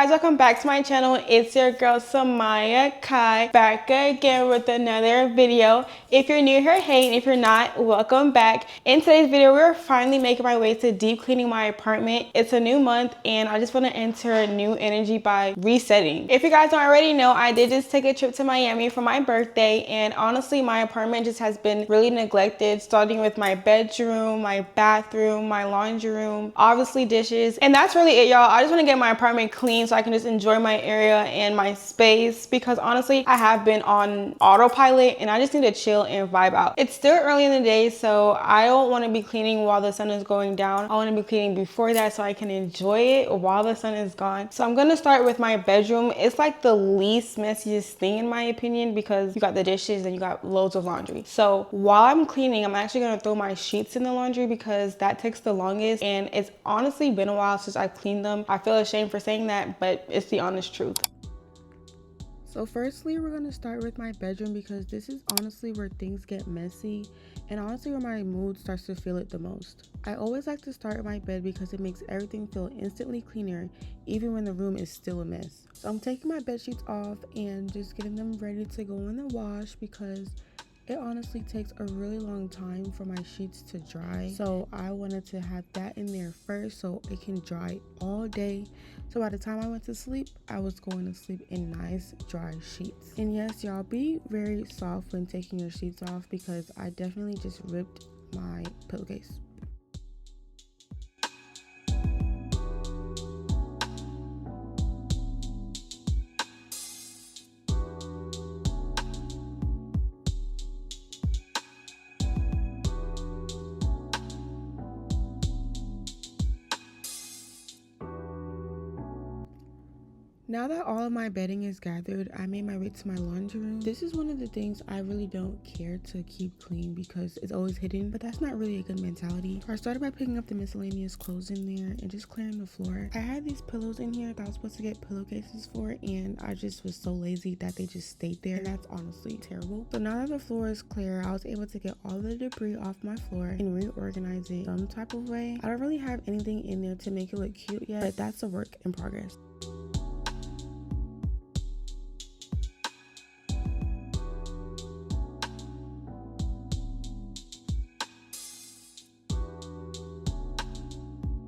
guys, welcome back to my channel. It's your girl Samaya Kai back again with another video. If you're new here, hey, and if you're not, welcome back. In today's video, we're finally making my way to deep cleaning my apartment. It's a new month and I just want to enter a new energy by resetting. If you guys don't already know, I did just take a trip to Miami for my birthday, and honestly my apartment just has been really neglected, starting with my bedroom, my bathroom, my laundry room, obviously dishes, and that's really it, y'all. I just want to get my apartment clean so I can just enjoy my area and my space, because honestly I have been on autopilot and I just need to chill and vibe out. It's still early in the day, so I don't want to be cleaning while the sun is going down. I want to be cleaning before that so I can enjoy it while the sun is gone. So I'm gonna start with my bedroom. It's like the least messiest thing in my opinion, because you got the dishes and you got loads of laundry. So while I'm cleaning, I'm actually gonna throw my sheets in the laundry because that takes the longest, and it's honestly been a while since I've cleaned them. I feel ashamed for saying that, but it's the honest truth. So firstly, we're gonna start with my bedroom because this is honestly where things get messy and honestly where my mood starts to feel it the most. I always like to start my bed because it makes everything feel instantly cleaner even when the room is still a mess. So I'm taking my bed sheets off and just getting them ready to go in the wash because it honestly takes a really long time for my sheets to dry. So I wanted to have that in there first so it can dry all day. So by the time I went to sleep, I was going to sleep in nice dry sheets. And yes, y'all, be very soft when taking your sheets off because I definitely just ripped my pillowcase. Now that all of my bedding is gathered, I made my way to my laundry room. This is one of the things I really don't care to keep clean because it's always hidden, but that's not really a good mentality. So I started by picking up the miscellaneous clothes in there and just clearing the floor. I had these pillows in here that I was supposed to get pillowcases for, and I just was so lazy that they just stayed there, and that's honestly terrible. So now that the floor is clear, I was able to get all the debris off my floor and reorganize it some type of way. I don't really have anything in there to make it look cute yet, but that's a work in progress.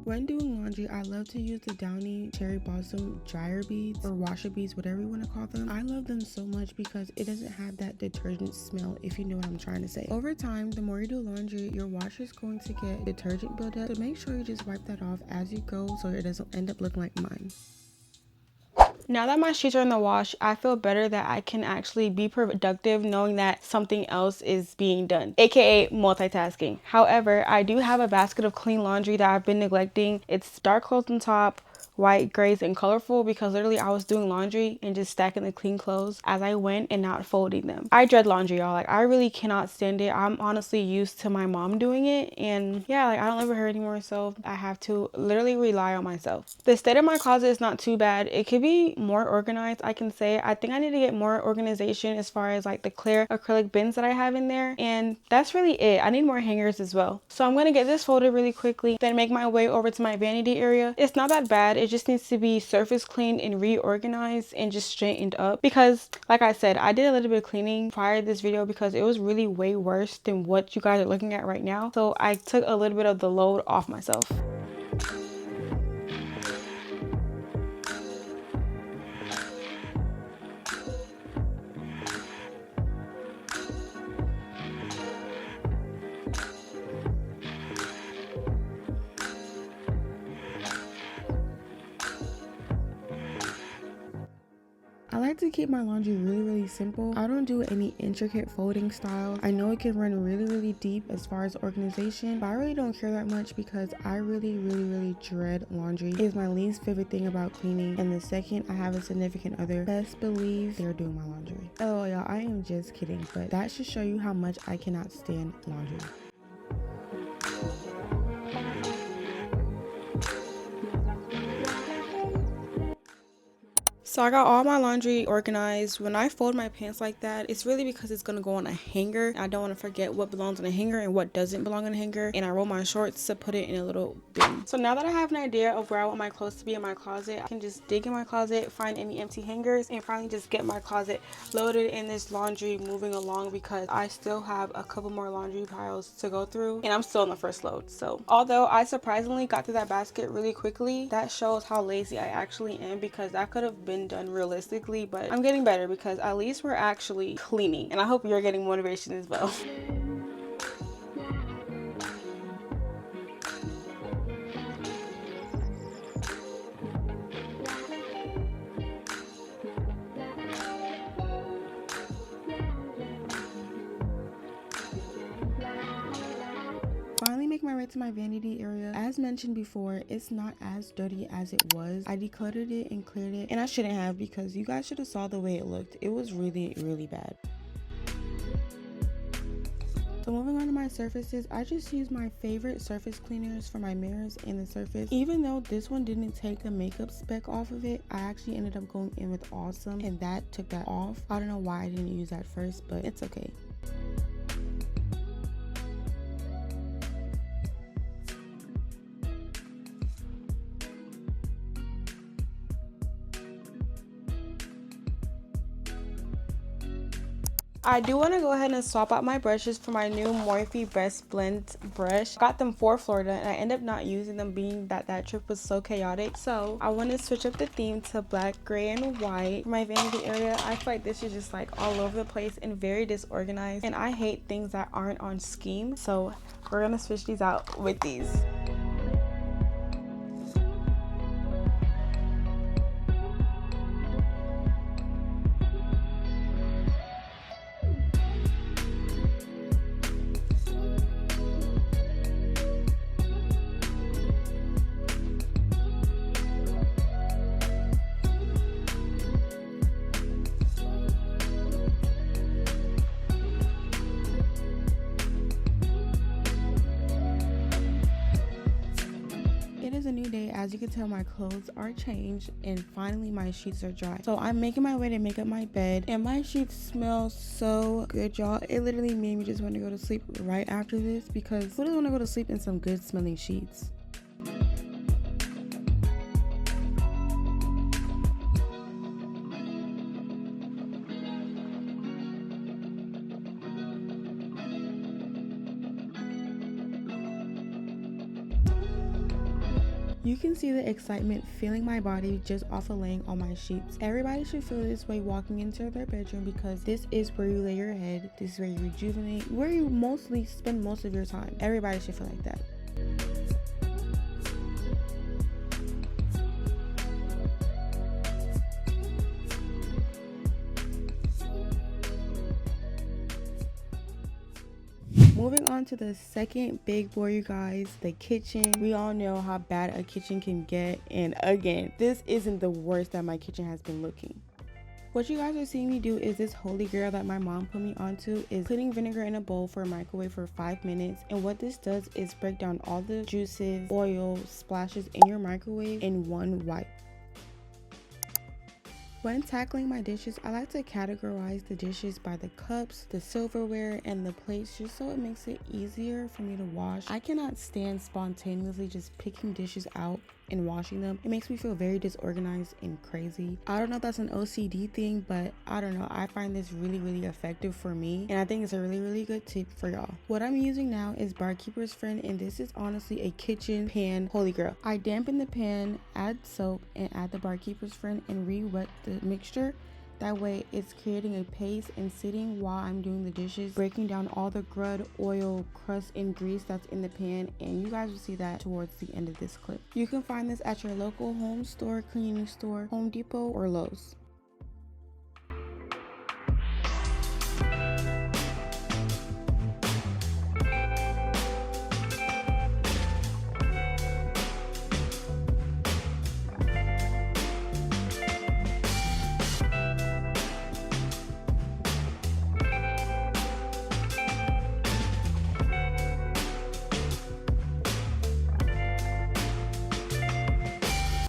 When doing laundry, I love to use the Downy Cherry Blossom dryer beads or washer beads, whatever you want to call them. I love them so much because it doesn't have that detergent smell, if you know what I'm trying to say. Over time, the more you do laundry, your washer is going to get detergent buildup, so make sure you just wipe that off as you go so it doesn't end up looking like mine. Now that my sheets are in the wash, I feel better that I can actually be productive knowing that something else is being done, aka multitasking. However, I do have a basket of clean laundry that I've been neglecting. It's dark clothes on top, white, grays, and colorful, because literally I was doing laundry and just stacking the clean clothes as I went and not folding them. I dread laundry, y'all. Like, I really cannot stand it. I'm honestly used to my mom doing it, and yeah, like, I don't live with her anymore, so I have to literally rely on myself. The state of my closet is not too bad. It could be more organized, I can say. I think I need to get more organization as far as like the clear acrylic bins that I have in there, and that's really it. I need more hangers as well. So I'm gonna get this folded really quickly, then make my way over to my vanity area. It's not that bad. It just needs to be surface cleaned and reorganized and just straightened up, because like I said, I did a little bit of cleaning prior to this video because it was really way worse than what you guys are looking at right now. So I took a little bit of the load off myself. I like to keep my laundry really simple. I don't do any intricate folding styles. I know it can run really deep as far as organization, but I really don't care that much because I really dread laundry. It is my least favorite thing about cleaning, and the second I have a significant other, best believe they're doing my laundry. Oh y'all, I am just kidding, but that should show you how much I cannot stand laundry. So I got all my laundry organized. When I fold my pants like that, it's really because it's gonna go on a hanger. I don't want to forget what belongs on a hanger and what doesn't belong on a hanger. And I roll my shorts to put it in a little bin. So now that I have an idea of where I want my clothes to be in my closet, I can just dig in my closet, find any empty hangers, and finally just get my closet loaded in this laundry moving along, because I still have a couple more laundry piles to go through and I'm still on the first load. So although I surprisingly got through that basket really quickly, that shows how lazy I actually am, because that could have been done realistically, but I'm getting better because at least we're actually cleaning, and I hope you're getting motivation as well. Finally make my way to my vanity area. As mentioned before, it's not as dirty as it was. I decluttered it and cleared it, and I shouldn't have, because you guys should have saw the way it looked. It was really bad. So moving on to my surfaces, I just use my favorite surface cleaners for my mirrors and the surface. Even though this one didn't take the makeup speck off of it, I actually ended up going in with Awesome, and that took that off. I don't know why I didn't use that first, but it's okay. I do want to go ahead and swap out my brushes for my new Morphe Best Blend brush. I got them for Florida and I ended up not using them, being that that trip was so chaotic. So I want to switch up the theme to black, gray, and white. For my vanity area, I feel like this is just like all over the place and very disorganized, and I hate things that aren't on scheme. So we're going to switch these out with these. It is a new day. As you can tell, my clothes are changed and finally my sheets are dry. So I'm making my way to make up my bed, and my sheets smell so good, y'all. It literally made me just want to go to sleep right after this, because who doesn't want to go to sleep in some good smelling sheets? You can see the excitement filling my body just off of laying on my sheets. Everybody should feel this way walking into their bedroom, because this is where you lay your head. This is where you rejuvenate, where you mostly spend most of your time. Everybody should feel like that. Moving on to the second big boy, you guys, the kitchen. We all know how bad a kitchen can get, and again, this isn't the worst that my kitchen has been looking. What you guys are seeing me do is this holy grail that my mom put me onto, is putting vinegar in a bowl for a microwave for 5 minutes. And what this does is break down all the juices, oil, splashes in your microwave in one wipe. When tackling my dishes, I like to categorize the dishes by the cups, the silverware, and the plates, just so it makes it easier for me to wash. I cannot stand spontaneously just picking dishes out and washing them. It makes me feel very disorganized and crazy. I don't know if that's an OCD thing, but I don't know. I find this really effective for me, and I think it's a really good tip for y'all. What I'm using now is Barkeeper's Friend, and this is honestly a kitchen pan holy grail. I dampen the pan, add soap, and add the Barkeeper's Friend and re-wet the mixture. That way it's creating a paste and sitting while I'm doing the dishes, breaking down all the crud, oil, crust, and grease that's in the pan, and you guys will see that towards the end of this clip. You can find this at your local home store, cleaning store, Home Depot, or Lowe's.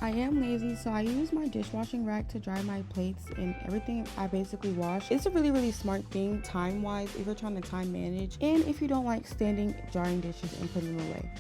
I am lazy, lazy, so I use my dishwashing rack to dry my plates and everything I basically wash. It's a really smart thing time-wise if you're trying to time manage and if you don't like standing drying dishes and putting them away.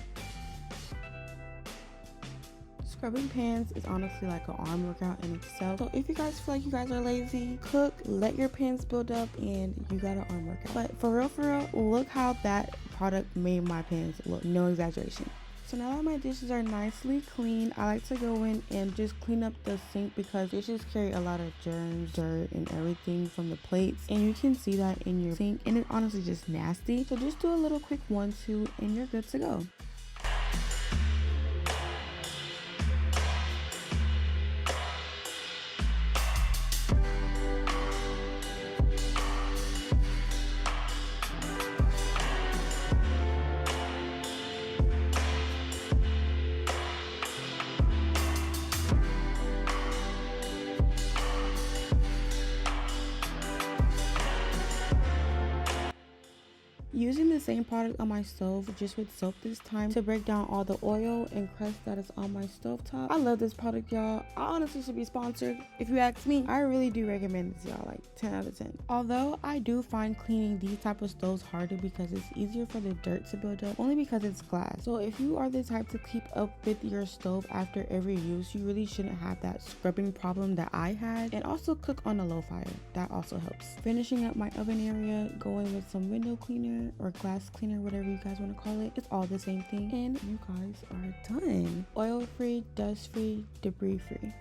Scrubbing pans is honestly like an arm workout in itself. So if you guys feel like you guys are lazy, cook, let your pans build up, and you got an arm workout. But for real, look how that product made my pans look. No exaggeration. So now that my dishes are nicely clean, I like to go in and just clean up the sink because dishes carry a lot of germs, dirt, and everything from the plates. And you can see that in your sink, and it's honestly just nasty. So just do a little quick 1-2 and you're good to go. Using the same product on my stove, just with soap this time, to break down all the oil and crust that is on my stovetop. I love this product, y'all. I honestly should be sponsored. If you ask me, I really do recommend this, y'all, like 10 out of 10. Although I do find cleaning these type of stoves harder because it's easier for the dirt to build up, only because it's glass. So if you are the type to keep up with your stove after every use, you really shouldn't have that scrubbing problem that I had. And also cook on a low fire. That also helps. Finishing up my oven area, going with some window cleaner or glass cleaner, whatever you guys want to call it. It's all the same thing, and you guys are done. Oil free, dust free, debris free.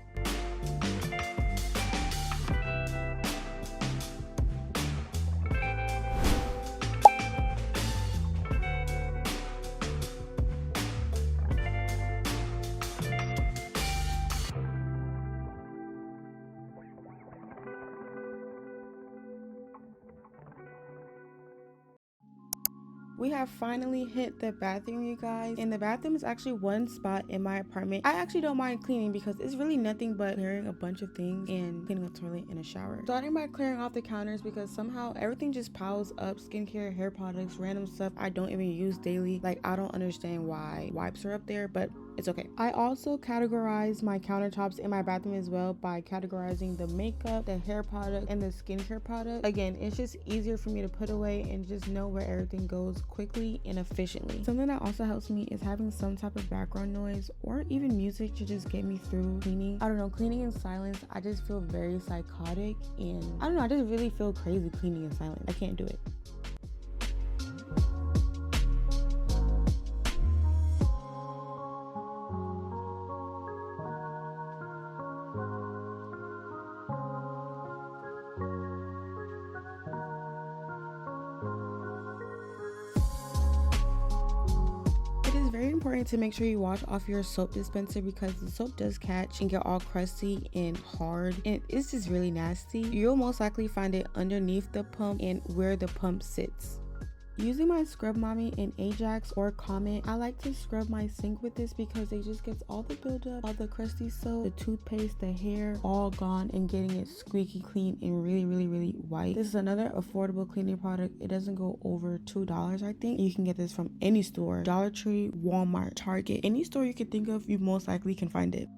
We have finally hit the bathroom, you guys, and the bathroom is actually one spot in my apartment I actually don't mind cleaning because it's really nothing but clearing a bunch of things and cleaning a toilet and a shower. Starting by clearing off the counters because somehow everything just piles up. Skincare, hair products, random stuff I don't even use daily. Like, I don't understand why wipes are up there, but it's okay. I also categorize my countertops in my bathroom as well by categorizing the makeup, the hair product, and the skincare product. Again, it's just easier for me to put away and just know where everything goes quickly and efficiently. Something that also helps me is having some type of background noise or even music to just get me through cleaning. I don't know, cleaning in silence, I just feel very psychotic, and I don't know, I just really feel crazy cleaning in silence. I can't do it. Very important to make sure you wash off your soap dispenser because the soap does catch and get all crusty and hard, and it's just really nasty. You'll most likely find it underneath the pump and where the pump sits. Using my Scrub Mommy in Ajax or Comet, I like to scrub my sink with this because it just gets all the buildup, all the crusty soap, the toothpaste, the hair, all gone, and getting it squeaky clean and really white. This is another affordable cleaning product. It doesn't go over $2, I think. You can get this from any store, Dollar Tree, Walmart, Target, any store you can think of, you most likely can find it.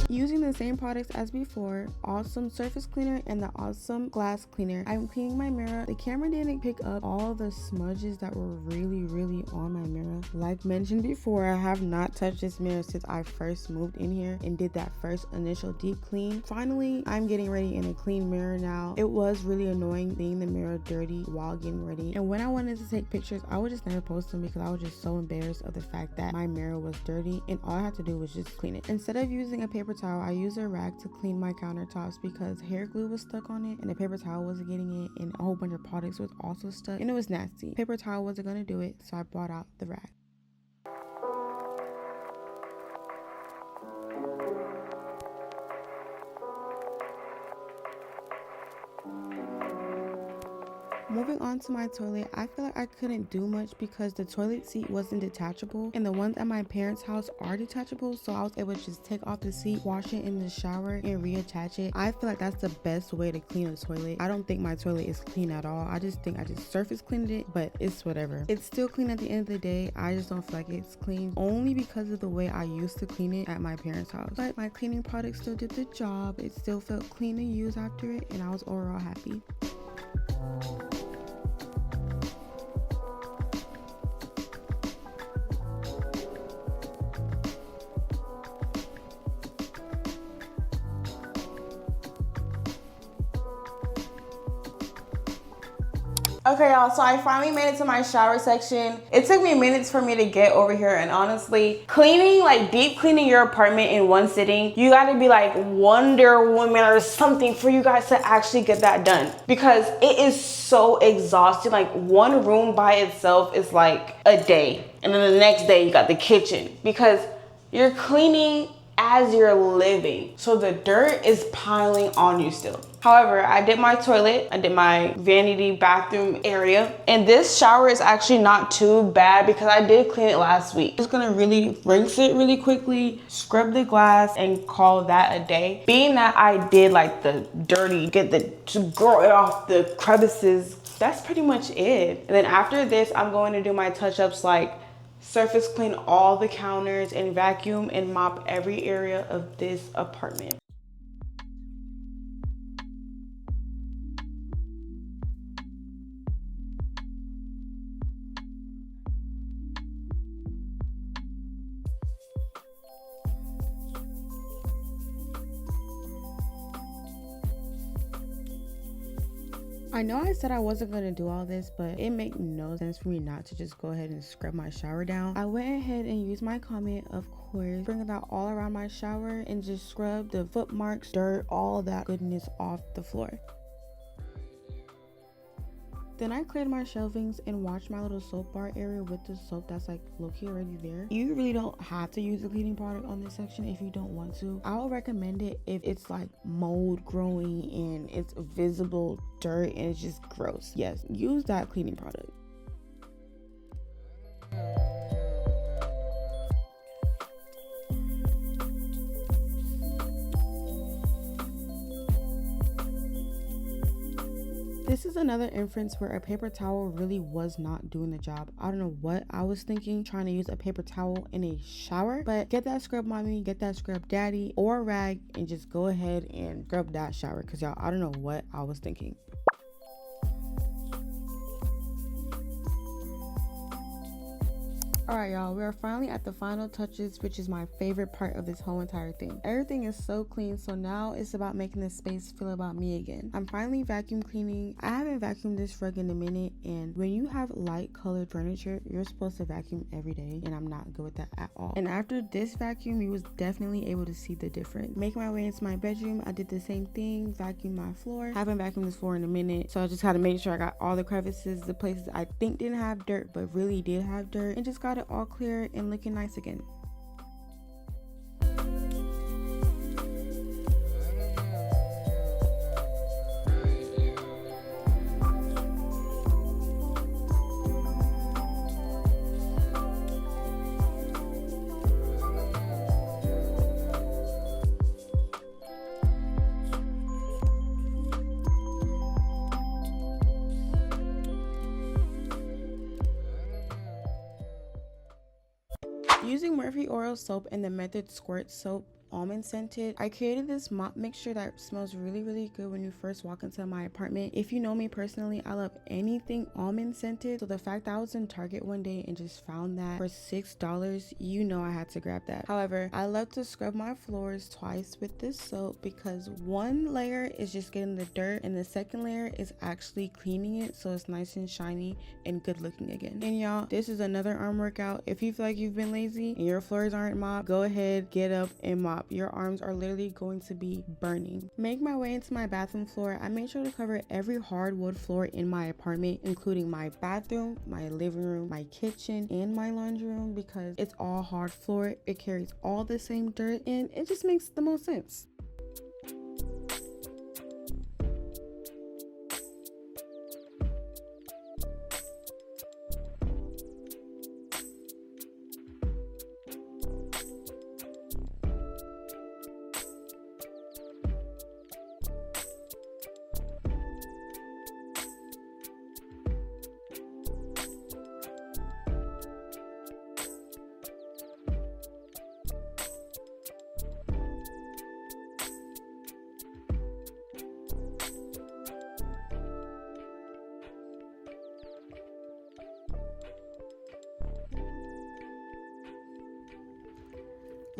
Using the same products as before, Awesome Surface Cleaner and the Awesome Glass Cleaner, I'm cleaning my mirror. The camera didn't pick up all the smudges that were really on my mirror. Like mentioned before, I have not touched this mirror since I first moved in here and did that first initial deep clean. Finally, I'm getting ready in a clean mirror now. It was really annoying seeing the mirror dirty while getting ready, and when I wanted to take pictures, I would just never post them because I was just so embarrassed of the fact that my mirror was dirty and all I had to do was just clean it. Instead of using a paper towel, I use a rag to clean my countertops because hair glue was stuck on it and the paper towel wasn't getting it, and a whole bunch of products was also stuck and it was nasty. Paper towel wasn't gonna do it, so I brought out the rag. Moving on to my toilet, I feel like I couldn't do much because the toilet seat wasn't detachable and the ones at my parents' house are detachable, so I was able to just take off the seat, wash it in the shower, and reattach it. I feel like that's the best way to clean a toilet. I don't think my toilet is clean at all. I just think I just surface cleaned it, but it's whatever. It's still clean at the end of the day. I just don't feel like it's clean only because of the way I used to clean it at my parents' house. But my cleaning product still did the job. It still felt clean to use after it, and I was overall happy. Okay, y'all, so I finally made it to my shower section. It took me minutes for me to get over here, and honestly, cleaning, like deep cleaning your apartment in one sitting, you gotta be like Wonder Woman or something for you guys to actually get that done, because it is so exhausting. Like one room by itself is like a day, and then the next day you got the kitchen, because you're cleaning as you're living, so the dirt is piling on you still. However, I did my toilet, I did my vanity bathroom area, and this shower is actually not too bad because I did clean it last week. I'm just gonna really rinse it really quickly, scrub the glass, and call that a day. Being that I did like the dirty, to grow it off the crevices, that's pretty much it. And then after this, I'm going to do my touch-ups, like surface clean all the counters and vacuum and mop every area of this apartment. I know I said I wasn't going to do all this, but it made no sense for me not to just go ahead and scrub my shower down. I went ahead and used my Comet, of course, bringing that all around my shower and just scrub the foot marks, dirt, all that goodness off the floor. Then I cleared my shelvings and washed my little soap bar area with the soap that's like low-key already there. You really don't have to use a cleaning product on this section if you don't want to. I would recommend it if it's like mold growing and it's visible dirt and it's just gross. Yes, use that cleaning product. This is another instance where a paper towel really was not doing the job. I don't know what I was thinking trying to use a paper towel in a shower, but get that scrub mommy, get that scrub daddy, or a rag, and just go ahead and scrub that shower, because y'all, I don't know what I was thinking. Alright y'all, we are finally at the final touches, which is my favorite part of this whole entire thing. Everything is so clean, so now it's about making this space feel about me again. I'm finally vacuum cleaning. I haven't vacuumed this rug in a minute, and when you have light colored furniture, you're supposed to vacuum every day, and I'm not good with that at all. And after this vacuum, you was definitely able to see the difference. Making my way into my bedroom, I did the same thing, vacuumed my floor. Haven't vacuumed this floor in a minute, so I just had to make sure I got all the crevices, the places I think didn't have dirt but really did have dirt, and just got it all clear and looking nice again. Using Murphy Oil soap and the Method Squirt soap almond scented, I created this mop mixture that smells really good when you first walk into my apartment. If you know me personally, I love anything almond scented, so the fact that I was in Target one day and just found that for $6, you know I had to grab that. However, I love to scrub my floors twice with this soap because one layer is just getting the dirt and the second layer is actually cleaning it so it's nice and shiny and good looking again. And y'all, this is another arm workout. If you feel like you've been lazy and your floors aren't mopped, go ahead, get up and mop. Your arms are literally going to be burning. Make my way into my bathroom floor. I made sure to cover every hardwood floor in my apartment, including my bathroom, my living room, my kitchen, and my laundry room, because it's all hard floor. It carries all the same dirt and it just makes the most sense.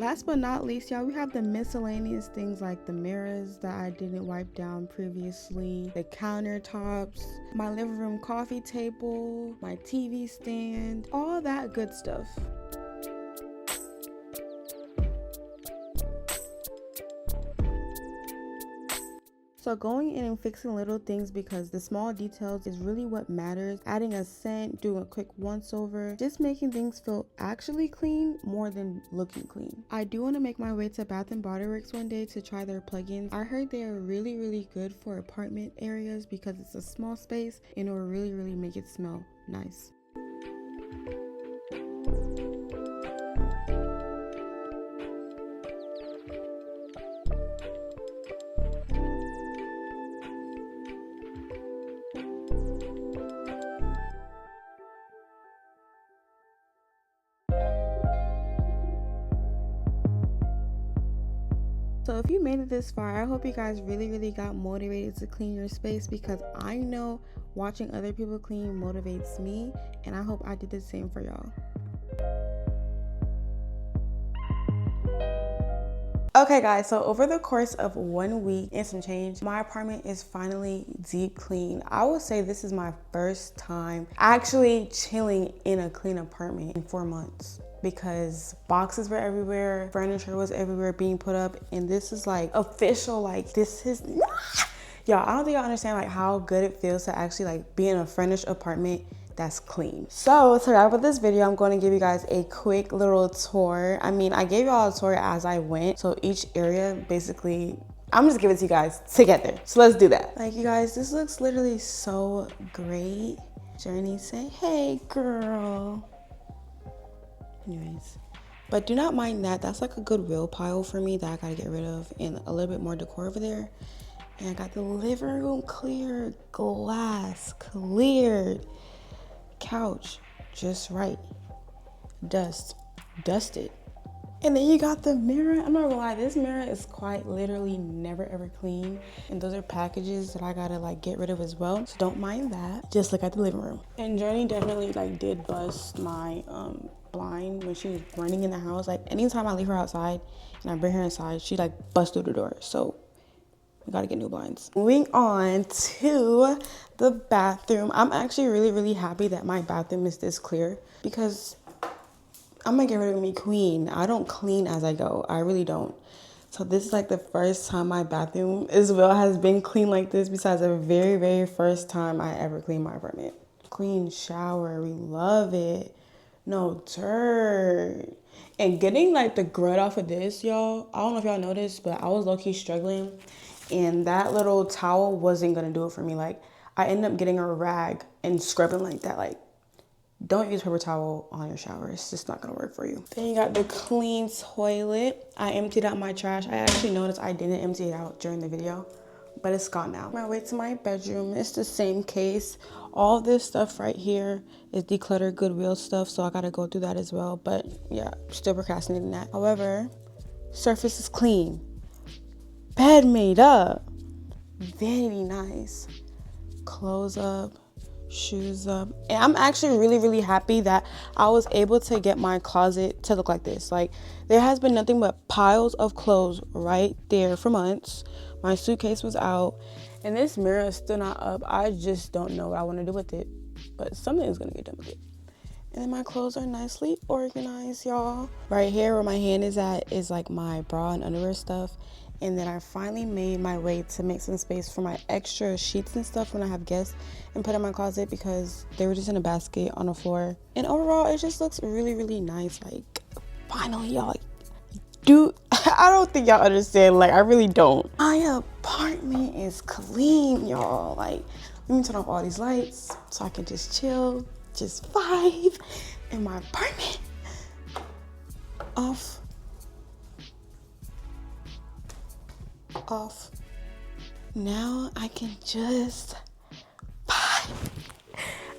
Last but not least, y'all, we have the miscellaneous things like the mirrors that I didn't wipe down previously, the countertops, my living room coffee table, my TV stand, all that good stuff. So going in and fixing little things, because the small details is really what matters. Adding a scent, doing a quick once over, just making things feel actually clean more than looking clean. I do want to make my way to Bath and Body Works one day to try their plugins. I heard they are really good for apartment areas because it's a small space and it will really make it smell nice. So if you made it this far, I hope you guys really got motivated to clean your space, because I know watching other people clean motivates me, and I hope I did the same for y'all. Okay guys, so over the course of 1 week and some change, my apartment is finally deep clean. I would say this is my first time actually chilling in a clean apartment in 4 months, because boxes were everywhere, furniture was everywhere being put up, and this is like official, like this is, y'all, I don't think y'all understand like how good it feels to actually like be in a furnished apartment that's clean. So to wrap up this video, I'm going to give you guys a quick little tour. I mean, I gave y'all a tour as I went, so each area basically, I'm just giving it to you guys together. So let's do that. Like, you guys, this looks literally so great. Journey, say hey girl. Anyways, but do not mind that. That's like a Goodwill pile for me that I gotta get rid of, and a little bit more decor over there. And I got the living room cleared, glass cleared, couch just right, dusted. And then you got the mirror. I'm not gonna lie, this mirror is quite literally never ever clean, and those are packages that I gotta like get rid of as well, so don't mind that. Just look at the living room. And Journey definitely like did bust my blind when she was running in the house. Like anytime I leave her outside and I bring her inside, she like busts through the door. So we gotta get new blinds. Moving on to the bathroom. I'm actually really happy that my bathroom is this clear, because I'm gonna get rid of me queen. I don't clean as I go. I really don't. So this is like the first time my bathroom as well has been clean like this, besides the very first time I ever cleaned my apartment. Clean shower, we love it. No dirt. And getting like the grit off of this, y'all, I don't know if y'all noticed, but I was low-key struggling, and that little towel wasn't gonna do it for me. Like, I ended up getting a rag and scrubbing like that. Like, don't use paper towel on your shower. It's just not gonna work for you. Then you got the clean toilet. I emptied out my trash. I actually noticed I didn't empty it out during the video, but it's gone now. My way to my bedroom, it's the same case. All this stuff right here is decluttered Goodwill stuff, so I gotta go through that as well. But yeah, still procrastinating that. However, surface is clean. Bed made up. Very nice. Clothes up, shoes up. And I'm actually really happy that I was able to get my closet to look like this. Like, there has been nothing but piles of clothes right there for months. My suitcase was out, and this mirror is still not up. I just don't know what I want to do with it, but something is gonna get done with it. And then my clothes are nicely organized, y'all. Right here where my hand is at is like my bra and underwear stuff. And then I finally made my way to make some space for my extra sheets and stuff when I have guests, and put in my closet because they were just in a basket on the floor. And overall, it just looks really nice. Like, finally, y'all. Dude, I don't think y'all understand. Like, I really don't. My apartment is clean, y'all. Like, let me turn off all these lights so I can just chill, just vibe in my apartment. Off. Now I can just vibe.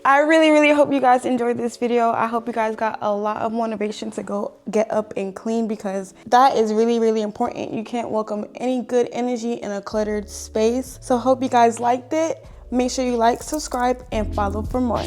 I really hope you guys enjoyed this video. I hope you guys got a lot of motivation to go get up and clean, because that is really important. You can't welcome any good energy in a cluttered space. So hope you guys liked it. Make sure you like, subscribe, and follow for more.